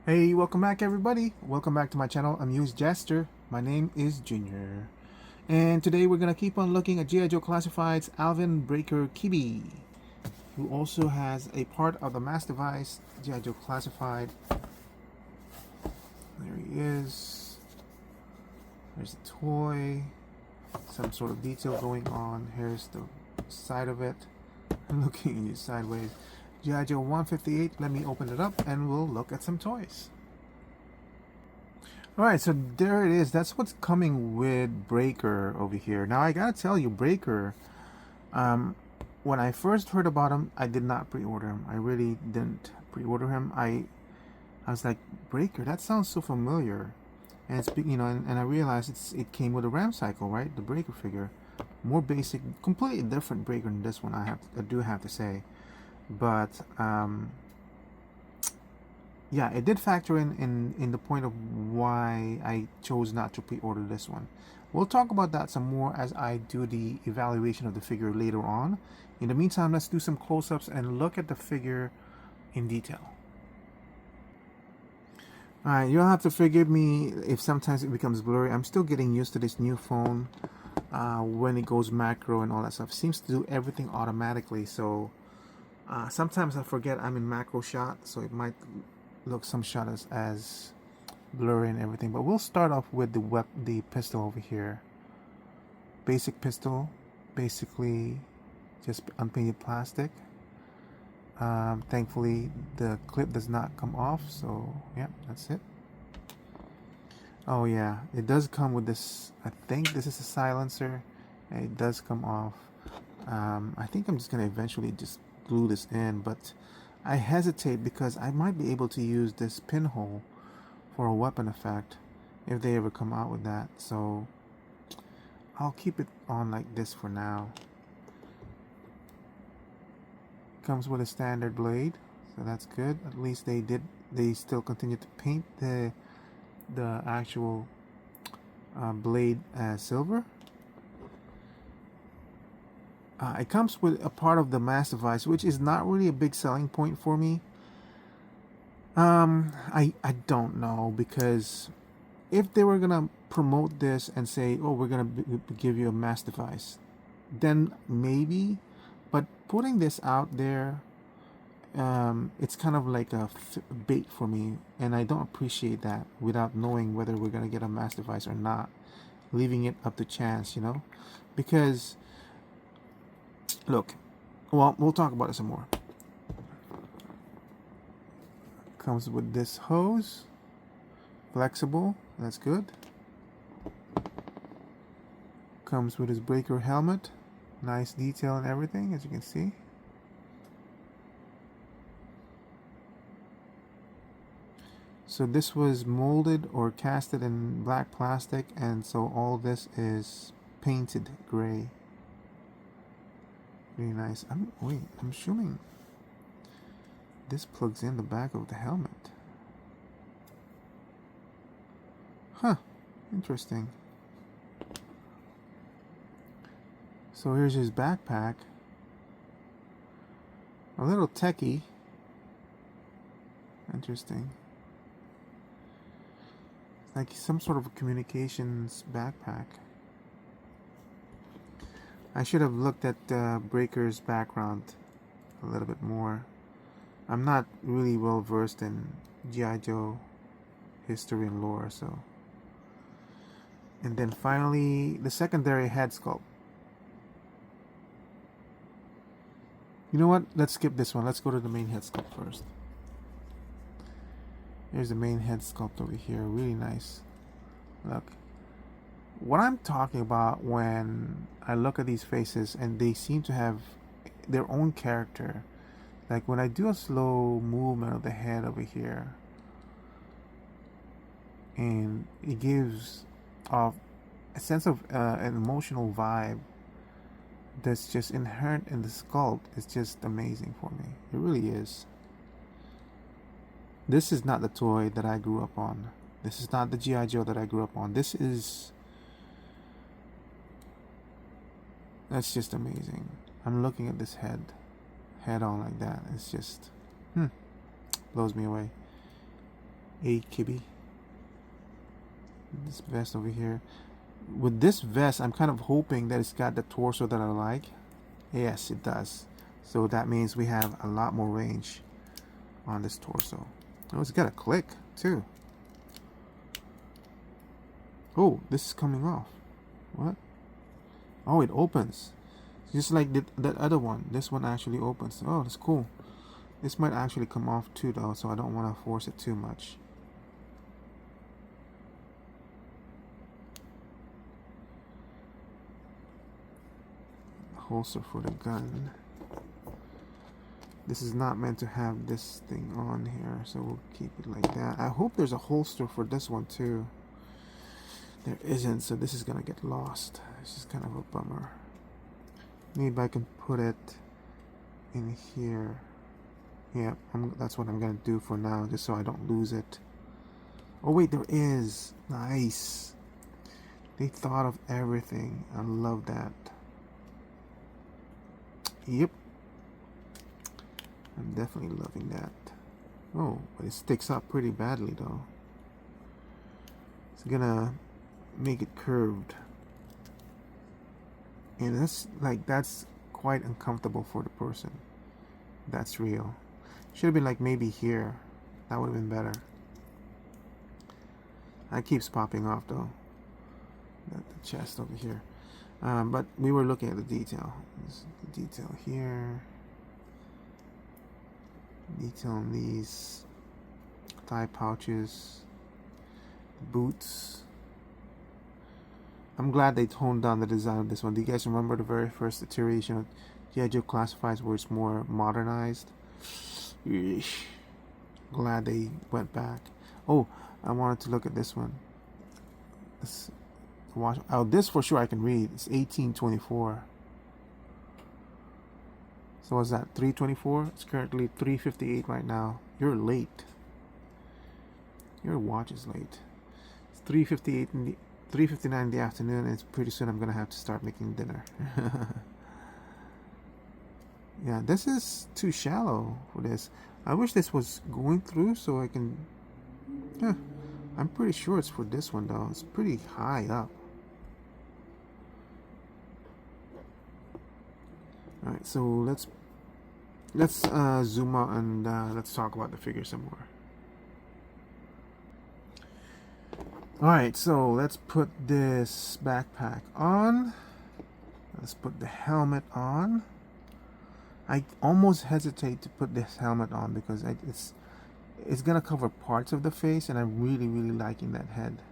Hey, welcome back everybody. Welcome back to my channel, Amused Jester. My name is Junior. And today we're going to keep on looking at G.I. Joe Classified's Alvin Breaker Kibbey, who also has a part of the mass device, G.I. Joe Classified. There he is. There's the toy. Some sort of detail going on. Here's the side of it. I'm looking at you sideways. G.I. Joe 158. Let me open it up and we'll look at some toys. Alright, so there it is. That's what's coming with Breaker over here. Now I gotta tell you, Breaker, when I first heard about him, I did not pre-order him. I really didn't pre-order him. I was like, Breaker, that sounds so familiar. And it's, you know, and I realized it came with a Ram cycle, right? The Breaker figure. More basic, completely different Breaker than this one, I do have to say. But yeah, it did factor in the point of why I chose not to pre-order this one. We'll talk about that some more as I do the evaluation of the figure later on. In the meantime, let's do some close-ups and look at the figure in detail. Alright, you'll have to forgive me if sometimes it becomes blurry. I'm still getting used to this new phone when it goes macro and all that stuff. It seems to do everything automatically, so sometimes I forget I'm in macro shot, so it might look some shot as blurry and everything. But we'll start off with the pistol over here. Basic pistol, basically just unpainted plastic. Thankfully the clip does not come off, so yeah, that's it. Oh yeah, it does come with this. I think this is a silencer, and it does come off. I think I'm just gonna eventually just glue this in, but I hesitate because I might be able to use this pinhole for a weapon effect if they ever come out with that, so I'll keep it on like this for now. Comes with a standard blade, so that's good. At least they still continue to paint the actual blade as silver. It comes with a part of the mass device, which is not really a big selling point for me. I don't know, because if they were gonna promote this and say, oh, we're gonna give you a mass device, then maybe. But putting this out there, it's kind of like a bait for me, and I don't appreciate that without knowing whether we're gonna get a mass device or not, leaving it up to chance, you know, because look, well, we'll talk about it some more. Comes with this hose, flexible, that's good. Comes with his Breaker helmet, nice detail and everything, as you can see. So this was molded or casted in black plastic, and so all this is painted gray. Really nice. I'm assuming this plugs in the back of the helmet. Huh, interesting. So here's his backpack. A little techie. Interesting. It's like some sort of a communications backpack. I should have looked at Breaker's background a little bit more. I'm not really well versed in G.I. Joe history and lore, so. And then finally, the secondary head sculpt. You know what? Let's skip this one. Let's go to the main head sculpt first. Here's the main head sculpt over here. Really nice. Look. What I'm talking about when I look at these faces and they seem to have their own character. Like when I do a slow movement of the head over here, and it gives off a sense of an emotional vibe that's just inherent in the sculpt. It's just amazing for me. It really is. This is not the toy that I grew up on. This is not the G.I. Joe that I grew up on. That's just amazing. I'm looking at this head on like that. It's just blows me away. A Kibbey. This vest over here. With this vest, I'm kind of hoping that it's got the torso that I like. Yes, it does. So that means we have a lot more range on this torso. Oh, it's got a click too. Oh, this is coming off. What? Oh, it opens. Just like that other one. This one actually opens. Oh, that's cool. This might actually come off too though, so I don't want to force it too much. Holster for the gun. This is not meant to have this thing on here, so we'll keep it like that. I hope there's a holster for this one too. There isn't, so this is gonna get lost. This is kind of a bummer. Maybe I can put it in here. Yeah, that's what I'm gonna do for now, just so I don't lose it. Oh wait, there is. Nice. They thought of everything. I love that. Yep. I'm definitely loving that. Oh, but it sticks up pretty badly though. It's gonna make it curved. And that's quite uncomfortable for the person. That's real. Should have been like maybe here. That would have been better. That keeps popping off though. Got the chest over here. But we were looking at the detail. There's the detail here. Detail on these thigh pouches, boots. I'm glad they toned down the design of this one. Do you guys remember the very first iteration of G.I. Joe Classifieds where it's more modernized? Eesh. Glad they went back. Oh, I wanted to look at this one. Oh, this for sure I can read. It's 1824. So what's that? 324? It's currently 3:58 right now. You're late. Your watch is late. It's 3:58 in the 3:59 in the afternoon, and it's pretty soon I'm gonna have to start making dinner. Yeah, this is too shallow for this. I wish this was going through so I can. Yeah, I'm pretty sure it's for this one though. It's pretty high up. All right, so let's zoom out and let's talk about the figure some more. All right, so let's put this backpack on. Let's put the helmet on. I almost hesitate to put this helmet on because it's gonna cover parts of the face, and I'm really liking that head.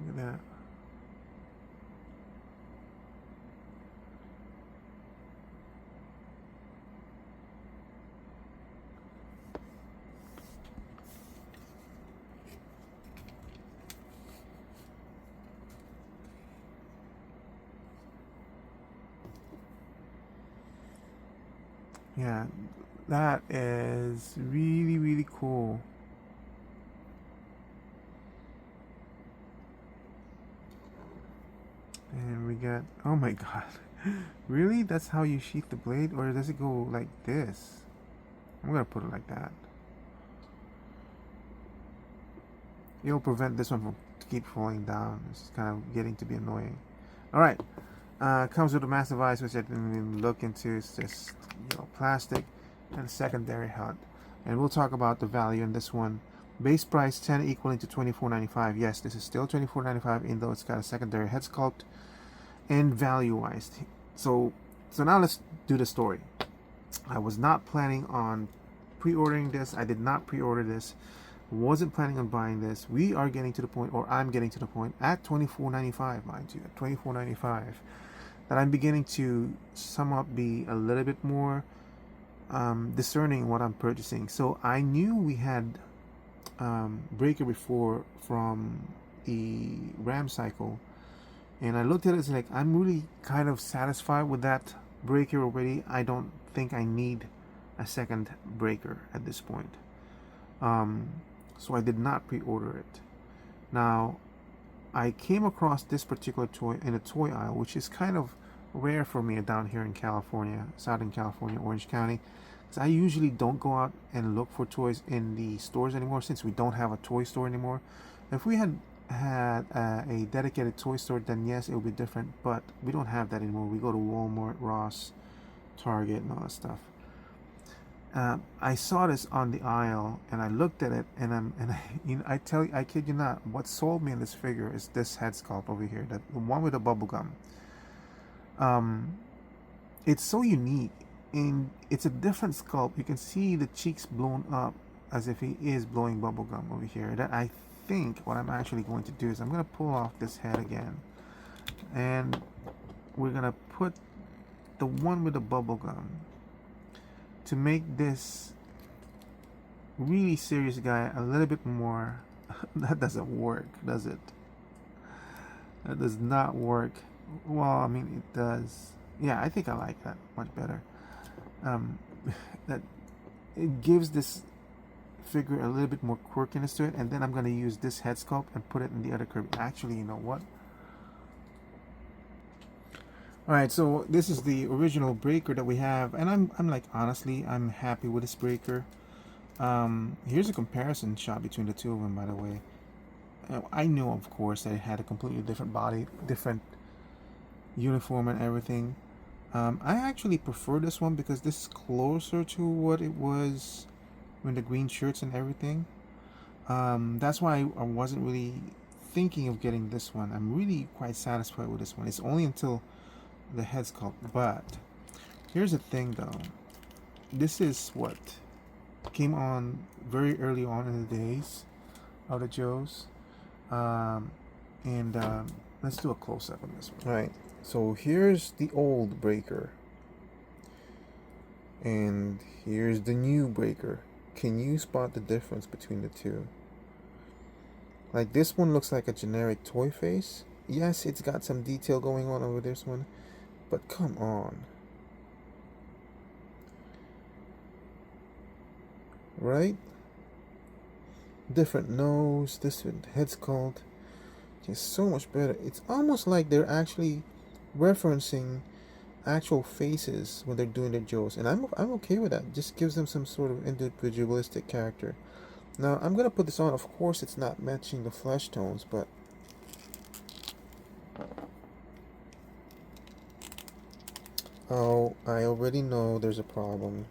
Look at that. Yeah, that is really cool. And we got, oh my god. Really? That's how you sheath the blade? Or does it go like this? I'm gonna put it like that. It'll prevent this one from keep falling down. It's kind of getting to be annoying. Alright. Comes with a massive eyes, which I didn't even look into. It's just, you know, plastic and secondary HUD. And we'll talk about the value in this one. Base price 10 equaling to $24.95. Yes, this is still $24.95, even though it's got a secondary head sculpt. And value wise, so now let's do the story. I was not planning on pre-ordering this. I did not pre-order this. Wasn't planning on buying this. We are getting to the point, or I'm getting to the point at $24.95, mind you, at $24.95, that I'm beginning to somewhat be a little bit more discerning in what I'm purchasing. So I knew we had breaker before from the RAM cycle, and I looked at it as like, I'm really kind of satisfied with that breaker already. I don't think I need a second breaker at this point. So I did not pre-order it. Now, I came across this particular toy in a toy aisle, which is kind of rare for me down here in California, Southern California, Orange County, So I usually don't go out and look for toys in the stores anymore since we don't have a toy store anymore. If we had a dedicated toy store, then yes, it would be different. But we don't have that anymore. We go to Walmart, Ross, Target, and all that stuff. I saw this on the aisle and I looked at it I tell you, I kid you not, what sold me in this figure is this head sculpt over here, the one with the bubble gum. It's so unique and it's a different sculpt. You can see the cheeks blown up as if he is blowing bubble gum over here. That I think what I'm actually going to do is I'm going to pull off this head again and we're going to put the one with the bubble gum to make this really serious guy a little bit more. That doesn't work, does it? That does not work. Well, I mean, it does. Yeah, I think I like that much better. That it gives this figure a little bit more quirkiness to it, and then I'm going to use this head sculpt and put it in the other Kirby. Actually, you know what? Alright, so this is the original breaker that we have, and I'm like, honestly, I'm happy with this breaker. Here's a comparison shot between the two of them, by the way. I know, of course, that it had a completely different body, different uniform and everything. I actually prefer this one because this is closer to what it was with the green shirts and everything. That's why I wasn't really thinking of getting this one. I'm really quite satisfied with this one. It's only until the head sculpt. But here's the thing though, this is what came on very early on in the days of the Joes. Let's do a close-up on this one. All right, so here's the old breaker and here's the new breaker. Can you spot the difference between the two? Like, this one looks like a generic toy face. Yes, it's got some detail going on over this one, but come on. Right? Different nose, this head sculpt. Just so much better. It's almost like they're actually referencing actual faces when they're doing their Joes. And I'm okay with that. Just gives them some sort of individualistic character. Now, I'm going to put this on. Of course, it's not matching the flesh tones, but oh, I already know there's a problem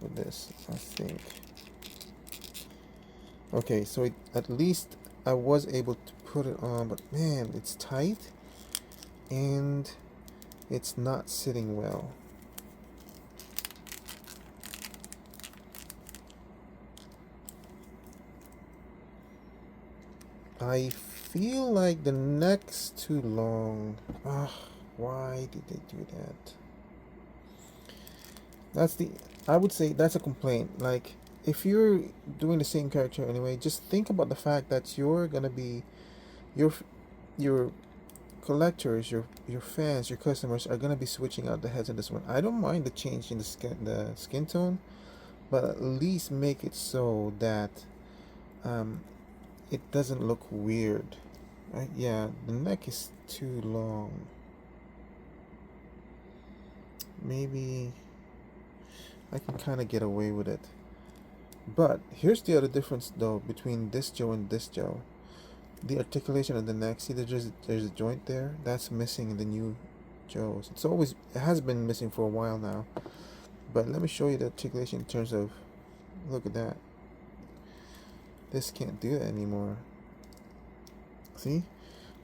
with this, I think. Okay, so at least I was able to put it on, but man, it's tight and it's not sitting well. I feel like the neck's too long. Why did they do that? I would say that's a complaint. Like, if you're doing the same character anyway, just think about the fact that you're gonna be, your collectors, your fans, your customers are gonna be switching out the heads in this one. I don't mind the change in the skin tone, but at least make it so that it doesn't look weird. Right? Yeah, the neck is too long. Maybe I can kind of get away with it. But here's the other difference though between this Joe and this Joe. The articulation of the neck. See, there's a joint there that's missing in the new Joes. It has been missing for a while now. But let me show you the articulation in terms of, look at that. This can't do that anymore. See?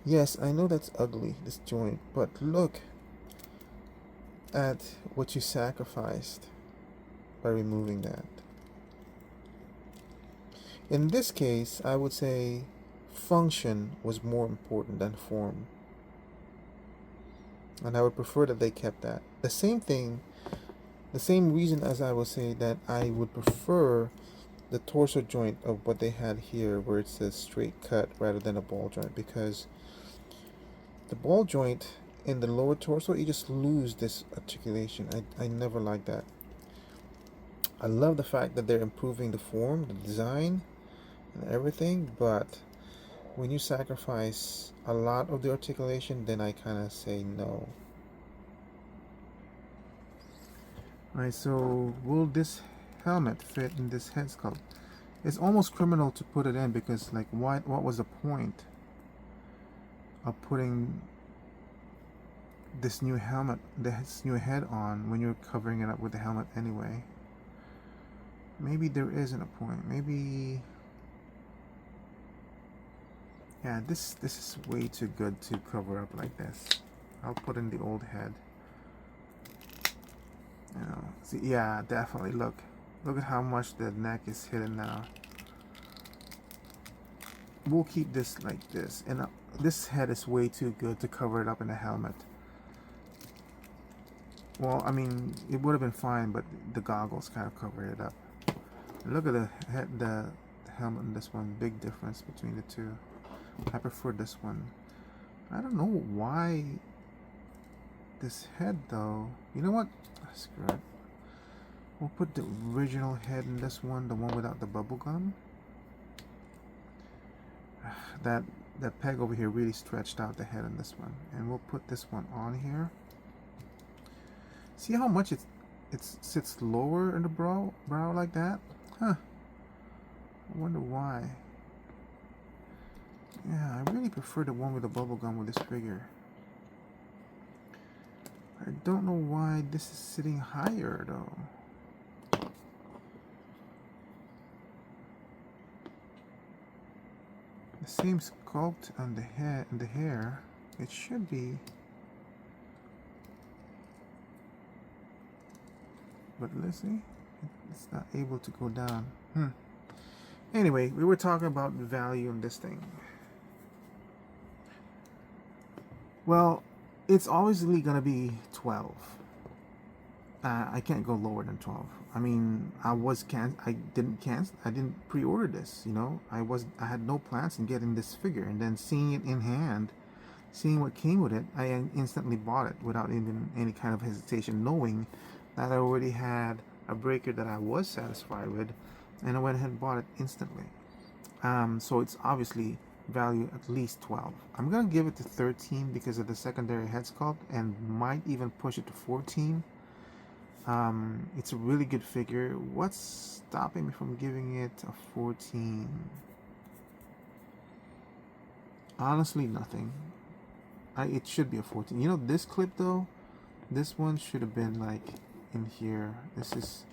Yes, I know that's ugly, this joint, but look at what you sacrificed by removing that. In this case, I would say function was more important than form. And I would prefer that they kept that. The same reason as I would say that I would prefer the torso joint of what they had here, where it's a straight cut rather than a ball joint, because the ball joint in the lower torso, you just lose this articulation. I never like that. I love the fact that they're improving the form, the design, and everything, but when you sacrifice a lot of the articulation, then I kind of say no. Alright, so will this helmet fit in this head sculpt? It's almost criminal to put it in because, like, what was the point of putting this new helmet, this new head on when you're covering it up with the helmet anyway? Maybe there isn't a point. Maybe, yeah, this is way too good to cover up like this. I'll put in the old head. You know, see, yeah, definitely. Look at how much the neck is hidden now. We'll keep this like this, and this head is way too good to cover it up in a helmet. Well, I mean, it would have been fine, but the goggles kind of cover it up. Look at the head, the helmet and this one. Big difference between the two. I prefer this one. I don't know why this head though. You know what? Screw it. We'll put the original head in this one, the one without the bubble gum. That peg over here really stretched out the head in this one, and we'll put this one on here. See how much it sits lower in the brow like that? Huh. I wonder why. Yeah, I really prefer the one with the bubble gum with this figure. I don't know why this is sitting higher though. The same sculpt on the head and the hair. It should be, but let's see. It's not able to go down. Anyway, we were talking about value in this thing. Well, it's obviously gonna be 12. I can't go lower than 12. I mean, I didn't pre-order this, you know. I had no plans in getting this figure, and then seeing it in hand, seeing what came with it, I instantly bought it without even any kind of hesitation, knowing that I already had a breaker that I was satisfied with, and I went ahead and bought it instantly. So it's obviously value at least 12. I'm gonna give it to 13 because of the secondary head sculpt, and might even push it to 14. It's a really good figure. What's stopping me from giving it a 14? Honestly, nothing. It should be a 14. You know, this clip though, this one should have been like in here. This is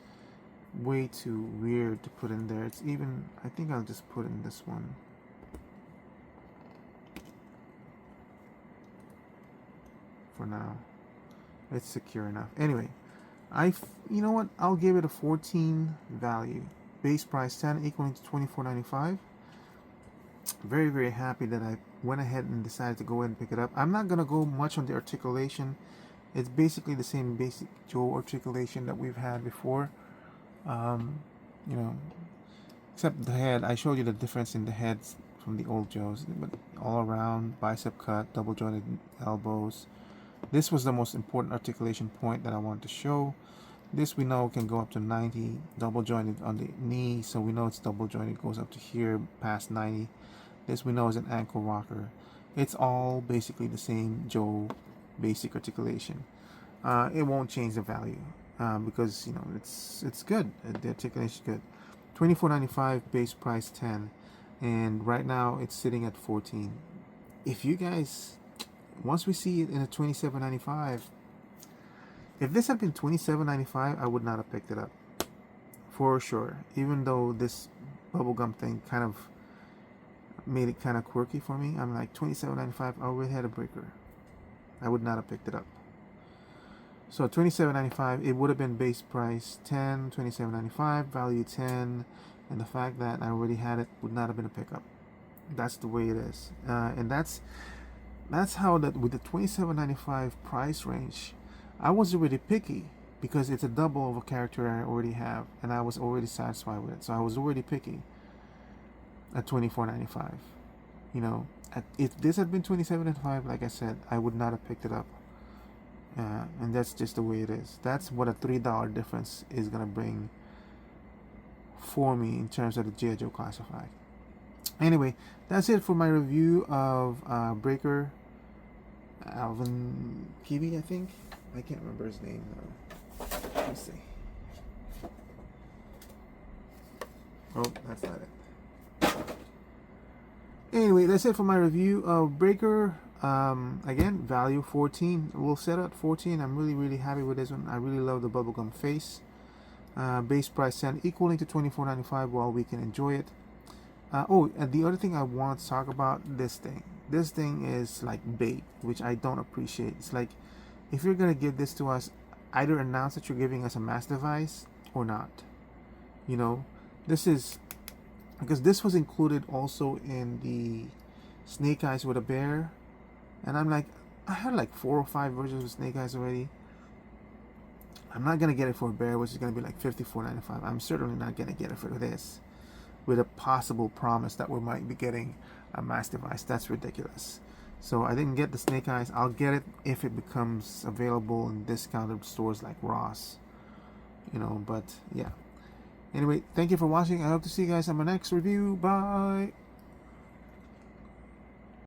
way too weird to put in there. It's even, I think I'll just put in this one. For now. It's secure enough. Anyway, you know what? I'll give it a 14 value. Base price 10 equaling to $24.95. Very, very happy that I went ahead and decided to go ahead and pick it up. I'm not gonna go much on the articulation. It's basically the same basic Joe articulation that we've had before. You know, except the head. I showed you the difference in the heads from the old Joes, but all around bicep cut, double jointed elbows. This was the most important articulation point that I wanted to show. This we know can go up to 90, double jointed on the knee, so we know it's double jointed, it goes up to here past 90. This we know is an ankle rocker. It's all basically the same Joe basic articulation. It won't change the value because you know it's good. The articulation is good. $24.95 base price 10, and right now it's sitting at 14. If you guys, once we see it in a $27.95, if this had been $27.95, I would not have picked it up for sure. Even though this bubblegum thing kind of made it kind of quirky for me, I'm like, $27.95, I already had a breaker. I would not have picked it up. So $27.95, it would have been base price 10, $27.95, value 10, and the fact that I already had it would not have been a pickup. That's the way it is, and that's how that with the $27.95 price range, I was already picky because it's a double of a character I already have, and I was already satisfied with it. So I was already picky at $24.95. You know, if this had been $27.95, like I said, I would not have picked it up. And that's just the way it is. That's what a $3 difference is gonna bring for me in terms of the G.I. Joe Classified. Anyway, that's it for my review of Breaker Alvin Kibbey, I think. I can't remember his name though. Let's see. Oh, that's not it. Anyway, that's it for my review of Breaker. Again, value 14. We'll set at 14. I'm really happy with this one. I really love the bubblegum face. Base price 10, equaling to $24.95 while we can enjoy it. And the other thing I want to talk about, this thing. This thing is like bait, which I don't appreciate. It's like, if you're gonna give this to us, either announce that you're giving us a master device or not. You know, this is because this was included also in the Snake Eyes with a bear, and I'm like, I had like 4 or 5 versions of Snake Eyes already. I'm not gonna get it for a bear, which is gonna be like $54.95. I'm certainly not gonna get it for this, with a possible promise that we might be getting a mass device. That's ridiculous. So I didn't get the Snake Eyes. I'll get it if it becomes available in discounted stores like Ross. You know, but yeah. Anyway, thank you for watching. I hope to see you guys on my next review. Bye.